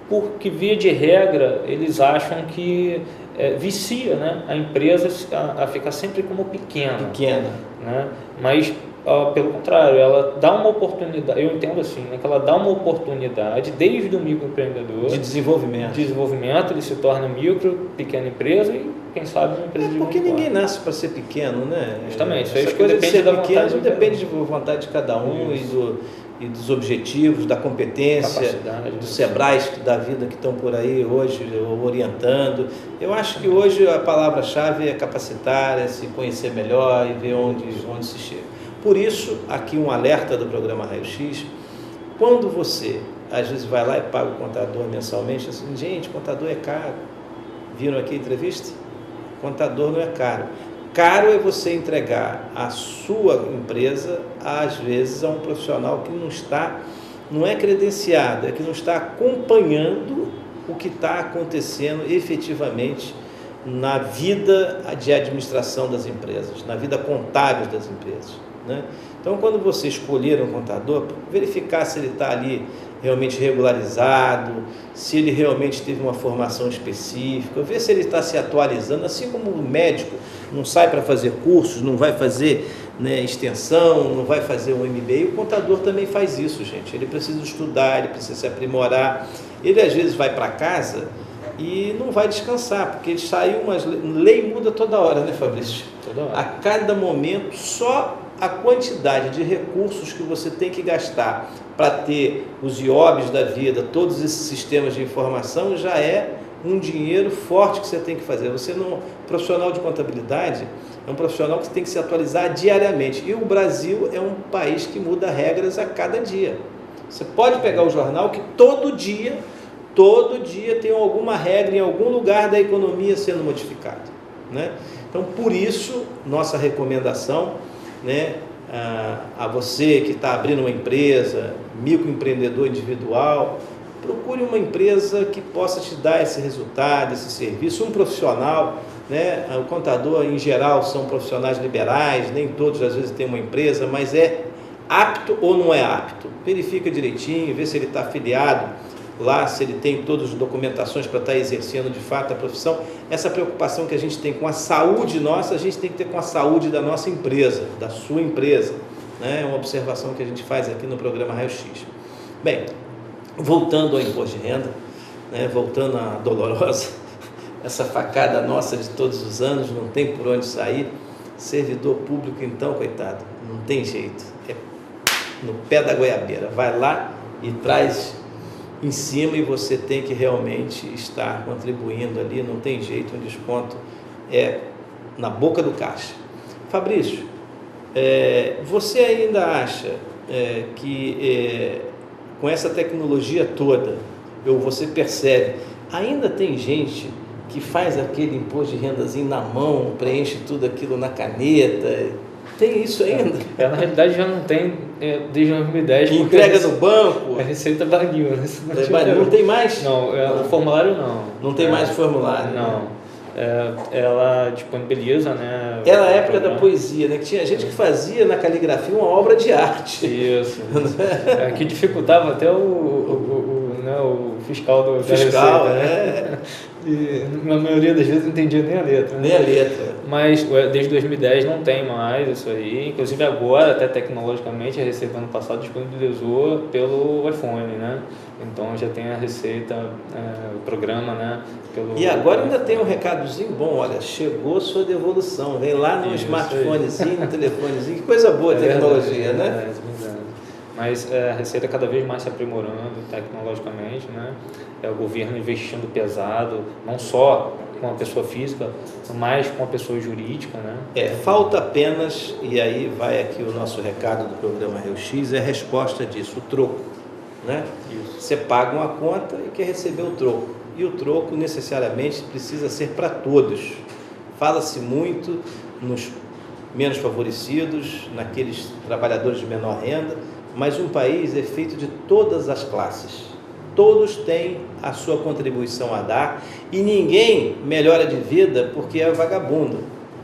porque, via de regra, eles acham que vicia, né, a empresa a ficar sempre como pequena. Né? Mas, pelo contrário, ela dá uma oportunidade, eu entendo assim, né, que ela dá uma oportunidade desde o microempreendedor de desenvolvimento, ele se torna pequena empresa e, quem sabe, uma empresa de porque ninguém nasce para ser pequeno, né? Justamente, essa coisa de ser pequeno depende de vontade de cada um e dos objetivos, da competência, dos Sebrais da vida que estão por aí hoje orientando. Eu acho que hoje a palavra-chave é capacitar, é se conhecer melhor e ver onde se chega. Por isso, aqui um alerta do programa Raio X: quando você, às vezes, vai lá e paga o contador mensalmente, assim, gente, contador é caro. Viram aqui a entrevista? Contador não é caro. Caro é você entregar a sua empresa, às vezes, a um profissional que não é credenciado, que não está acompanhando o que está acontecendo efetivamente na vida de administração das empresas, na vida contábil das empresas, né? Então, quando você escolher um contador, verificar se ele está ali realmente regularizado, se ele realmente teve uma formação específica, ver se ele está se atualizando, assim como o médico não sai para fazer cursos, não vai fazer, né, extensão, não vai fazer um MBA, o contador também faz isso, gente. Ele precisa estudar, ele precisa se aprimorar, ele às vezes vai para casa e não vai descansar, porque ele saiu, mas lei muda toda hora, né, Fabrício? Toda hora. A cada momento, só a quantidade de recursos que você tem que gastar para ter os IOBs da vida, todos esses sistemas de informação, já é um dinheiro forte que você tem que fazer. Você não, profissional de contabilidade é um profissional que tem que se atualizar diariamente. E o Brasil é um país que muda regras a cada dia. Você pode pegar o jornal que todo dia tem alguma regra em algum lugar da economia sendo modificada, né? Então, por isso, nossa recomendação, né, a você que está abrindo uma empresa, microempreendedor individual, procure uma empresa que possa te dar esse resultado, esse serviço, um profissional, né? O contador, em geral, são profissionais liberais, nem todos às vezes têm uma empresa, mas é apto ou não é apto. Verifica direitinho, vê se ele está afiliado lá, se ele tem todas as documentações para estar exercendo de fato a profissão. Essa preocupação que a gente tem com a saúde nossa, a gente tem que ter com a saúde da nossa empresa, da sua empresa, né? É uma observação que a gente faz aqui no programa Raio X. Bem, voltando ao imposto de renda, né, voltando à dolorosa, essa facada nossa de todos os anos, não tem por onde sair. Servidor público, então, coitado, não tem jeito, é no pé da goiabeira, vai lá e traz em cima, e você tem que realmente estar contribuindo ali, não tem jeito, o desconto é na boca do caixa. Fabrício, você ainda acha que com essa tecnologia toda, você percebe, ainda tem gente que faz aquele imposto de rendazinho na mão, preenche tudo aquilo na caneta? Tem isso ainda? Na realidade já não tem desde 2010. Que entrega no banco? A Receita baniu, né? Não tem mais? Não, o formulário não. Não tem mais o formulário? Não. Né? Ela disponibiliza, né? Era a época da poesia, né? Que tinha gente que fazia na caligrafia uma obra de arte. Isso. Que dificultava até o fiscal da fiscal, Receita, né? E na maioria das vezes não entendia nem a letra. Nem a letra. Mas desde 2010 não tem mais isso aí. Inclusive agora, até tecnologicamente, a Receita ano passado disponibilizou pelo iPhone, né? Então já tem a Receita, o programa, né? E agora ainda tem um recadozinho bom, olha, chegou sua devolução, vem lá no smartphonezinho, no telefonezinho, que coisa boa a tecnologia, verdade, né? Verdade. Mas a Receita cada vez mais se aprimorando tecnologicamente, né? O governo investindo pesado, não só com a pessoa física, mas com a pessoa jurídica, né? Falta apenas, e aí vai aqui o nosso recado do programa Rio X, é a resposta disso, o troco, né? Isso. Você paga uma conta e quer receber o troco, e o troco necessariamente precisa ser para todos. Fala-se muito nos menos favorecidos, naqueles trabalhadores de menor renda, mas um país é feito de todas as classes. Todos têm a sua contribuição a dar e ninguém melhora de vida porque é vagabundo,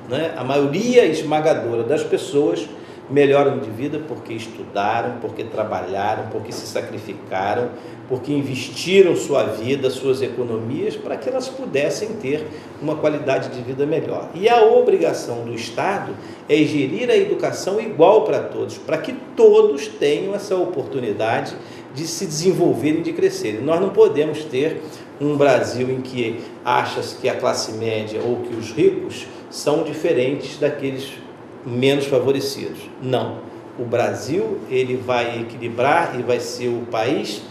né? A maioria esmagadora das pessoas melhoram de vida porque estudaram, porque trabalharam, porque se sacrificaram, porque investiram sua vida, suas economias para que elas pudessem ter uma qualidade de vida melhor. E a obrigação do Estado é gerir a educação igual para todos, para que todos tenham essa oportunidade de se desenvolverem, de crescerem. Nós não podemos ter um Brasil em que acha-se que a classe média ou que os ricos são diferentes daqueles menos favorecidos. Não. O Brasil, ele vai equilibrar e vai ser o país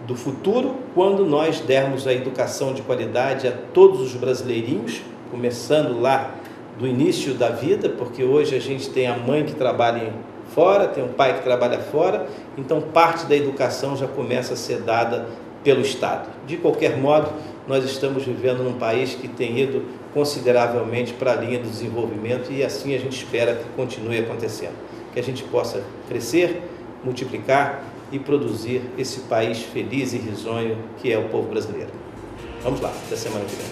do futuro quando nós dermos a educação de qualidade a todos os brasileirinhos, começando lá do início da vida, porque hoje a gente tem a mãe que trabalha fora, tem um pai que trabalha fora, então parte da educação já começa a ser dada pelo Estado. De qualquer modo, nós estamos vivendo num país que tem ido consideravelmente para a linha do desenvolvimento e assim a gente espera que continue acontecendo. Que a gente possa crescer, multiplicar e produzir esse país feliz e risonho que é o povo brasileiro. Vamos lá, até semana que vem.